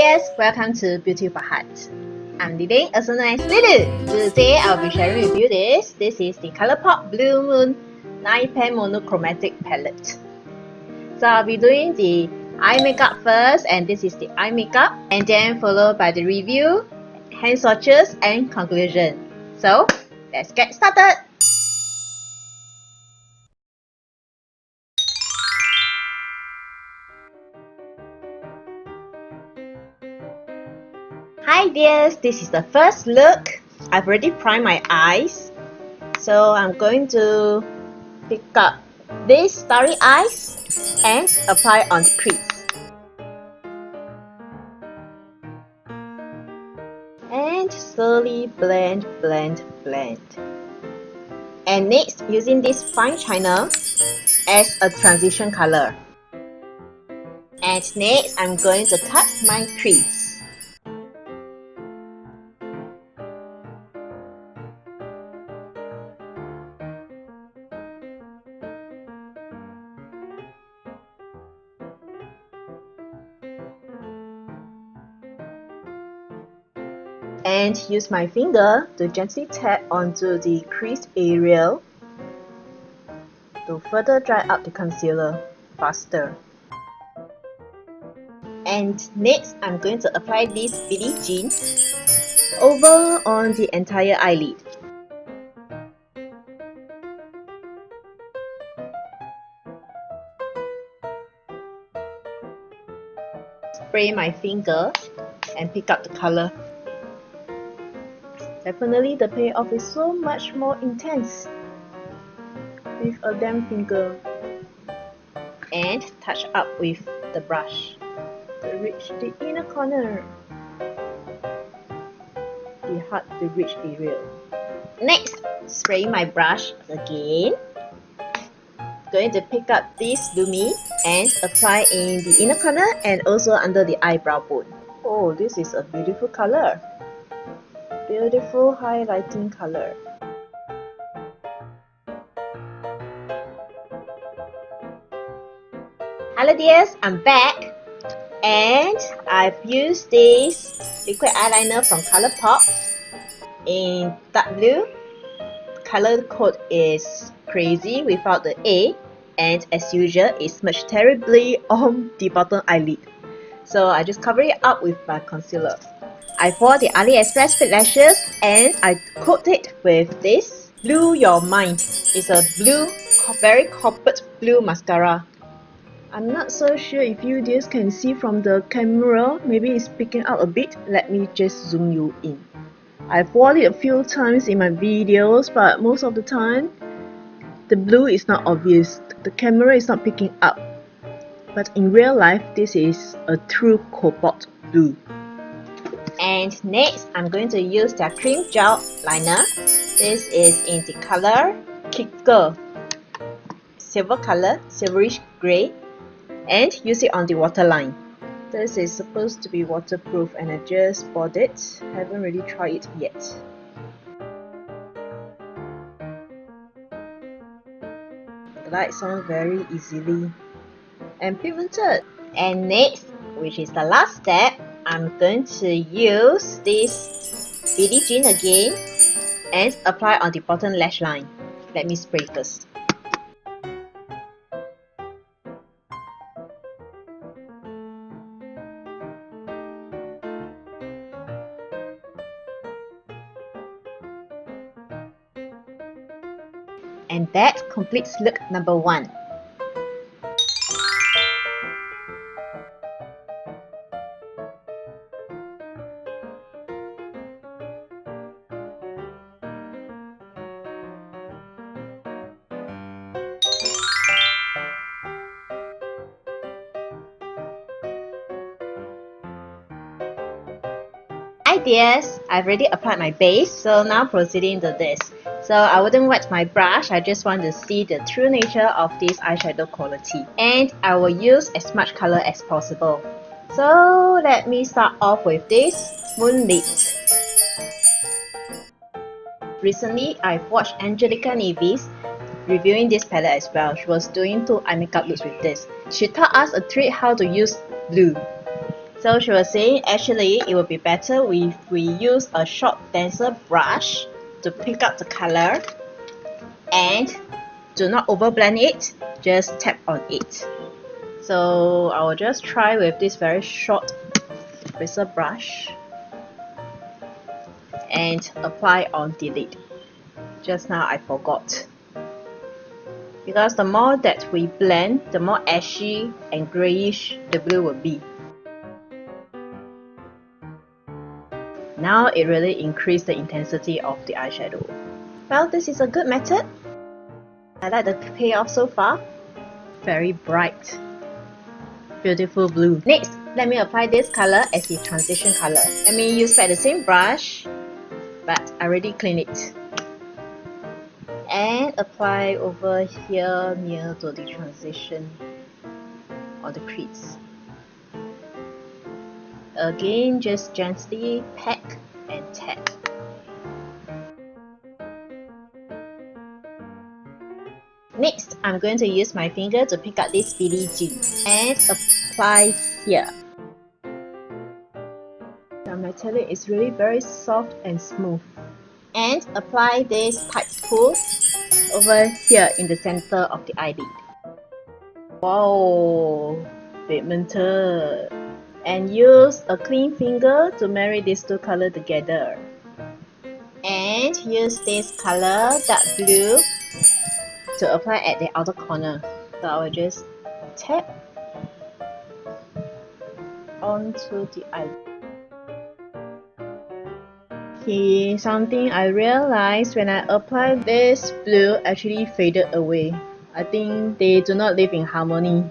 dears, welcome to Beauty for Heart. I'm Lily, also known as Lulu. Today I'll be sharing with you this. This is the ColourPop Blue Moon 9-pan monochromatic palette. So I'll be doing the eye makeup first, and this is the eye makeup, and then followed by the review, hand swatches, and conclusion. So let's get started. Hi dears, this is the first look. I've already primed my eyes, so I'm going to pick up these starry eyes and apply on the crease. And slowly blend. And next, using this fine china as a transition color. And next, I'm going to cut my crease. And use my finger to gently tap onto the crease area to further dry up the concealer faster. And next, I'm going to apply this Billie Jean over on the entire eyelid. Spray my finger and pick up the color. Definitely the payoff is so much more intense with a damp finger. And touch up with the brush to reach the inner corner, the hard to reach area. Next, spray my brush again. Going to pick up this Lumi and apply in the inner corner and also under the eyebrow bone. Oh, this is a beautiful color. Beautiful highlighting color. Hello dears, I'm back, and I've used this liquid eyeliner from ColourPop in dark blue. Color code is Crazy without the A, and as usual it smudged terribly on the bottom eyelid. So I just cover it up with my concealer. I bought the AliExpress fit lashes and I coat it with this Blue Your Mind. It's a blue, very corporate blue mascara. I'm not so sure if you dears can see from the camera. Maybe it's picking out a bit. Let me just zoom you in. I've worn it a few times in my videos, but most of the time the blue is not obvious. The camera is not picking up. But in real life, this is a true cobalt blue. And next, I'm going to use their cream gel liner. This is in the color Kicker, silver color, silverish grey, and use it on the waterline. This is supposed to be waterproof and I just bought it. Haven't really tried it yet. Glides on very easily and pigmented. And next, which is the last step, I'm going to use this Billie Jean again and apply on the bottom lash line. Let me spray first. And that completes look number 1. Hi dears, I've already applied my base, so now proceeding to this. So I wouldn't wet my brush, I just want to see the true nature of this eyeshadow quality. And I will use as much color as possible. So let me start off with this Moonlit. Recently, I've watched Angelica Nevis reviewing this palette as well. She was doing 2 eye makeup looks with this. She taught us a trick how to use blue. So she was saying actually it would be better if we use a short denser brush to pick up the color and do not overblend it, just tap on it. So I will just try with this very short bristle brush and apply on the lid. Just now I forgot. Because the more that we blend, the more ashy and greyish the blue will be. Now it really increased the intensity of the eyeshadow. Well, this is a good method. I like the payoff so far. Very bright, beautiful blue. Next, let me apply this color as the transition color. Let me use back the same brush, but I already cleaned it. And apply over here near to the transition or the crease. Again, just gently pack and tap. Next, I'm going to use my finger to pick up this Billie Jean and apply here. The metallic is really very soft and smooth. And apply this tight pull over here in the center of the eyelid. Wow, pigmented. And use a clean finger to marry these two colors together. And use this color, dark blue, to apply at the outer corner. So I will just tap onto the eye. Okay, something I realized when I applied this blue actually faded away. I think they do not live in harmony.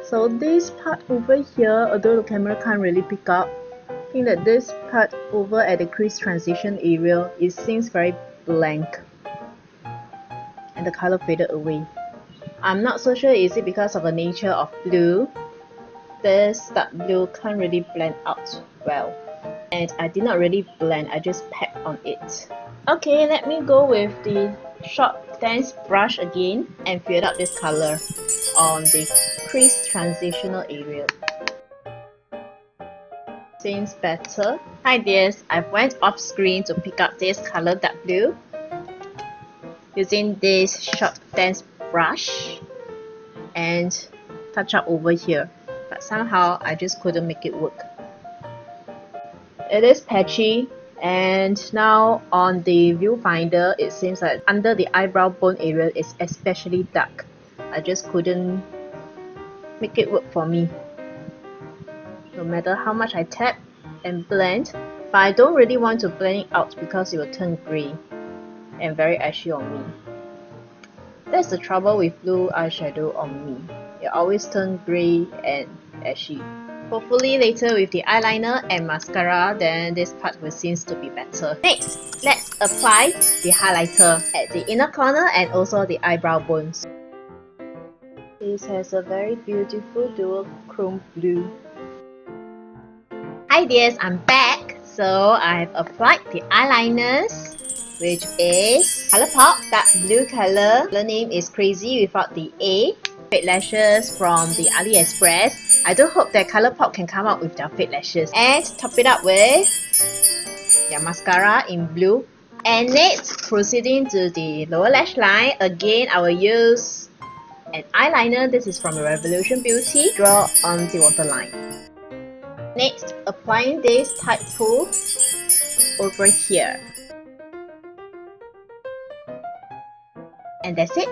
So this part over here, although the camera can't really pick up, I think that this part over at the crease transition area, it seems very blank. And the color faded away. I'm not so sure is it because of the nature of blue. This dark blue can't really blend out well. And I did not really blend, I just packed on it. Okay, let me go with the short dense brush again and fill up this color on the crease transitional area. Seems better. Hi dears, I went off screen to pick up this color dark blue using this short dense brush and touch up over here, but somehow I just couldn't make it work. It is patchy, and now on the viewfinder it seems like under the eyebrow bone area is especially dark. I just couldn't make it work for me. No matter how much I tap and blend, but I don't really want to blend it out because it will turn grey and very ashy on me. That's the trouble with blue eyeshadow on me. It always turns grey and ashy. Hopefully later with the eyeliner and mascara, then this part will seem to be better. Next, let's apply the highlighter at the inner corner and also the eyebrow bones. This has a very beautiful dual chrome blue. Hi dears, I'm back. So I've applied the eyeliners, which is ColourPop dark blue color. The name is Crazy without the A. Fake lashes from the AliExpress. I do hope that ColourPop can come up with their fake lashes. And top it up with their mascara in blue. And next, proceeding to the lower lash line. Again, I will use an eyeliner. This is from Revolution Beauty. Draw on the waterline. Next, applying this tight pull over here. And that's it.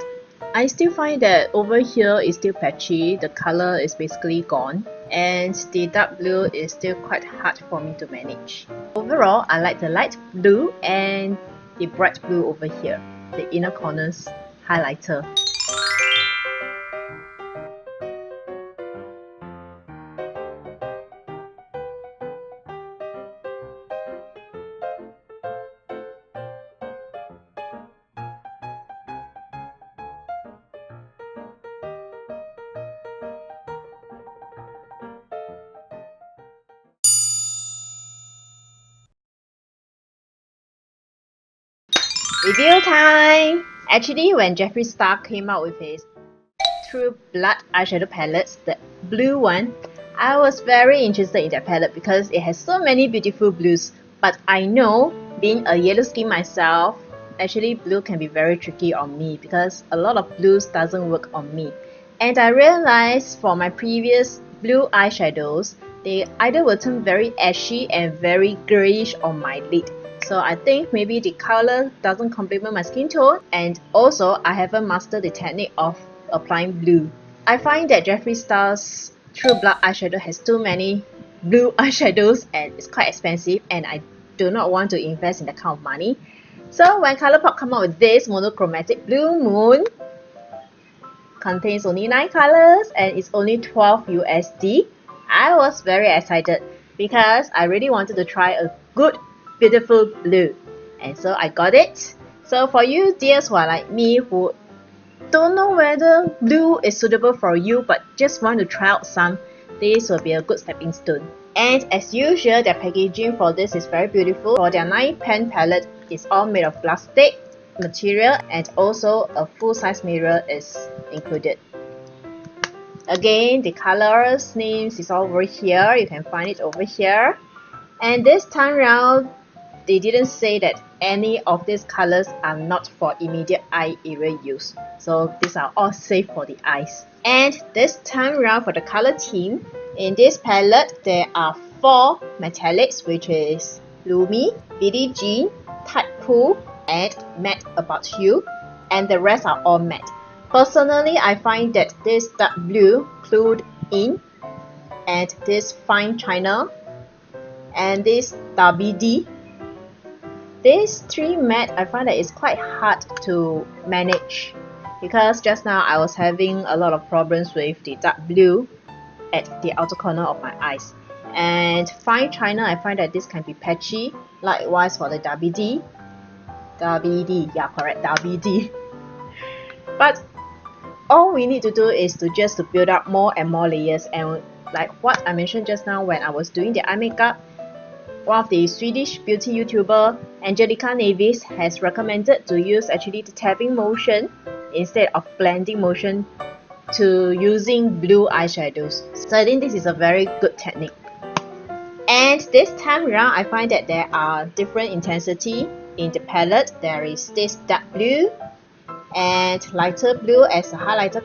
I still find that over here is still patchy, the color is basically gone, and the dark blue is still quite hard for me to manage. Overall, I like the light blue and the bright blue over here, the inner corners highlighter. Review time! Actually, when Jeffree Star came out with his True Blood eyeshadow palettes, the blue one, I was very interested in that palette because it has so many beautiful blues. But I know, being a yellow skin myself, actually blue can be very tricky on me because a lot of blues doesn't work on me. And I realized for my previous blue eyeshadows, they either will turn very ashy and very grayish on my lid. So I think maybe the color doesn't complement my skin tone, and also I haven't mastered the technique of applying blue. I find that Jeffree Star's True Blood eyeshadow has too many blue eyeshadows and it's quite expensive, and I do not want to invest in that kind of money. So when ColourPop come out with this monochromatic Blue Moon, contains only 9 colors and it's only 12 USD, I was very excited because I really wanted to try a good, beautiful blue. And so I got it. So for you dears who are like me, who don't know whether blue is suitable for you but just want to try out some, this will be a good stepping stone. And as usual, their packaging for this is very beautiful. For their 9 pen palette, it's all made of plastic material, and also a full-size mirror is included. Again, the colors names is over here. You can find it over here. And this time round, they didn't say that any of these colors are not for immediate eye area use. So these are all safe for the eyes. And this time round for the color theme, in this palette there are 4 metallics, which is Lumi, Billie Jean, Tight Pool, and Matte About You, and the rest are all matte. Personally, I find that this dark blue, Clued In, and this Fine China, and this WD, these 3 matte, I find that it's quite hard to manage because just now I was having a lot of problems with the dark blue at the outer corner of my eyes. And Fine China, I find that this can be patchy. Likewise for the WD, yeah, correct, WD. But all we need to do is to just build up more and more layers, and like what I mentioned just now when I was doing the eye makeup, one of the Swedish beauty YouTuber, Angelica Navis, has recommended to use actually the tapping motion instead of blending motion to using blue eyeshadows. So I think this is a very good technique. And this time around, I find that there are different intensity in the palette. There is this dark blue and lighter blue as a highlighter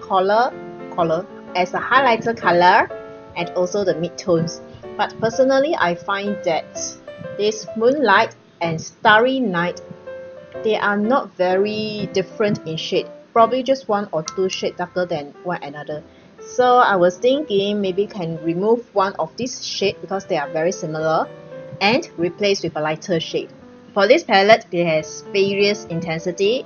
color, and also the mid-tones. But personally, I find that this Moonlight and Starry Night, they are not very different in shade, probably just 1 or 2 shades darker than one another. So I was thinking maybe can remove one of these shades because they are very similar and replace with a lighter shade. For this palette, it has various intensity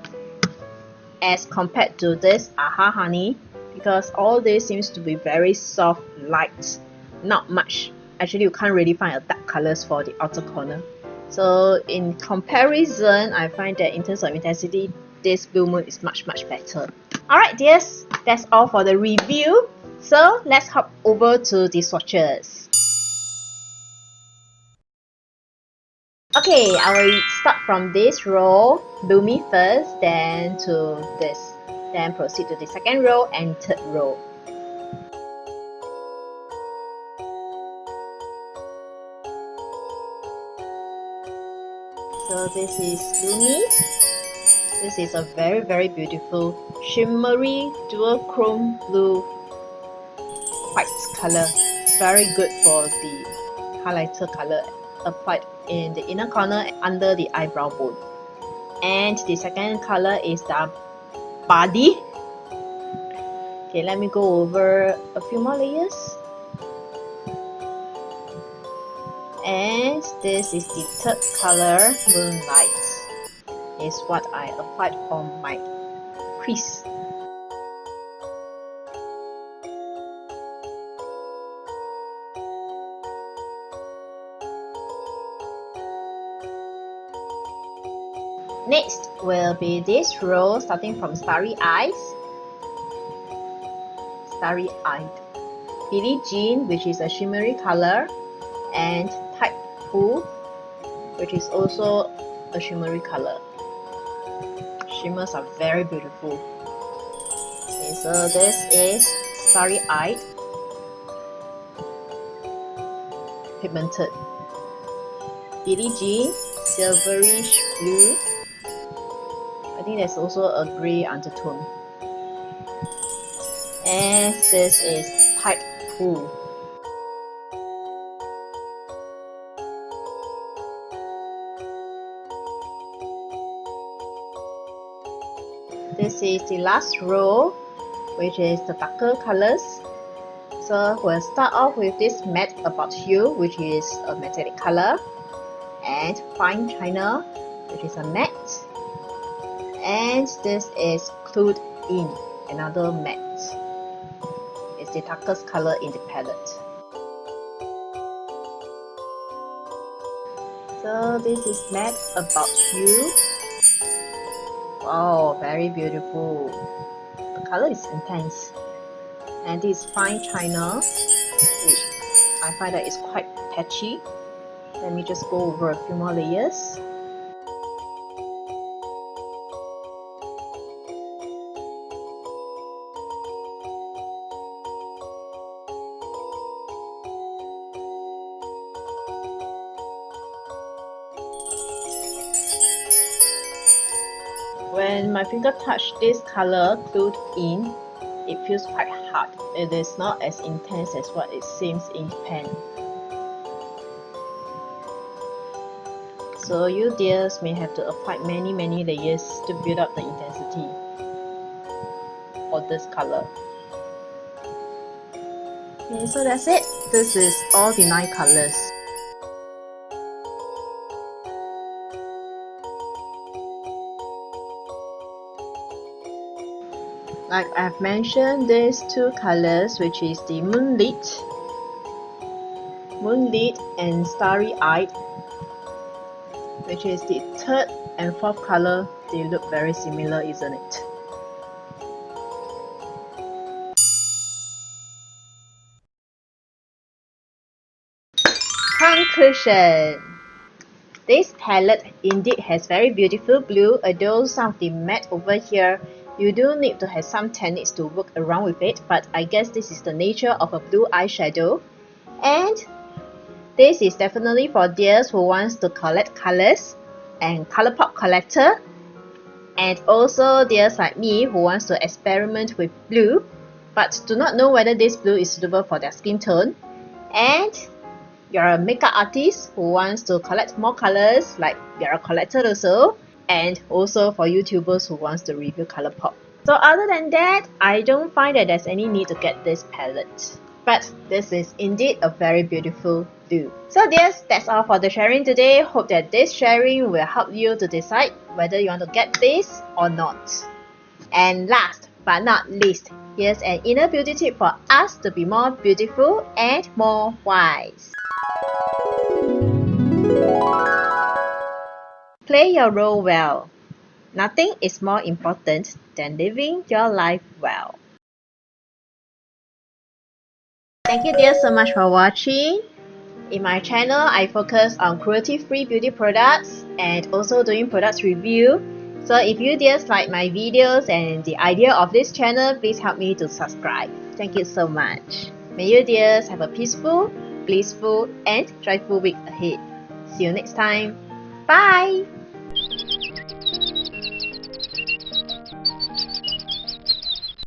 as compared to this Aha Honey, because all this seems to be very soft light, not much. Actually, you can't really find a dark colors for the outer corner. So in comparison, I find that in terms of intensity, this Blue Moon is much better. Alright dears, that's all for the review. So let's hop over to the swatches. Okay, I will start from this row, Lumi first, then to this, then proceed to the second row and third row. So this is Lumi. This is a very beautiful shimmery dual-chrome blue white color. Very good for the highlighter color applied in the inner corner under the eyebrow bone. And the second color is the Body. Okay, let me go over a few more layers. And this is the third color, Moonlight, is what I applied on my crease. Next will be this row starting from Starry Eyes, Starry Eyed, Billie Jean, which is a shimmery color, and Tight Pool, which is also a shimmery color. Shimmers are very beautiful. Okay, so this is Starry Eyed. pigmented. Billie Jean, silverish blue. I think there's also a grey undertone. And this is Tight Pool. This is the last row, which is the darker colors. So we'll start off with this Matte About You, which is a metallic color, and Fine China, which is a matte, and this is Clued In, another matte. It's the darkest color in the palette. So this is Matte About You. Wow, very beautiful. The color is intense. And this is Fine China, which I find that it's quite patchy. Let me just go over a few more layers. When my finger touch this color Clued In, it feels quite hard. It is not as intense as what it seems in the pen. So you dears may have to apply many layers to build up the intensity of this color. Okay, so that's it. This is all the 9 colors. Like I've mentioned, these 2 colors, which is the Moonlit and Starry Eyed, which is the 3rd and 4th color. They look very similar, isn't it? Conclusion. This palette indeed has very beautiful blue, although some of the matte over here, you do need to have some techniques to work around with it, but I guess this is the nature of a blue eyeshadow. And this is definitely for dears who wants to collect colors and ColourPop collector, and also dears like me who wants to experiment with blue but do not know whether this blue is suitable for their skin tone, and you're a makeup artist who wants to collect more colors, like you're a collector also, and also for YouTubers who wants to review ColourPop. So other than that, I don't find that there's any need to get this palette. But this is indeed a very beautiful blue. So dears, that's all for the sharing today. Hope that this sharing will help you to decide whether you want to get this or not. And last but not least, here's an inner beauty tip for us to be more beautiful and more wise. Play your role well. Nothing is more important than living your life well. Thank you dear so much for watching. In my channel, I focus on cruelty-free beauty products and also doing products review. So if you dears like my videos and the idea of this channel, please help me to subscribe. Thank you so much. May you dears have a peaceful, blissful and joyful week ahead. See you next time. Bye!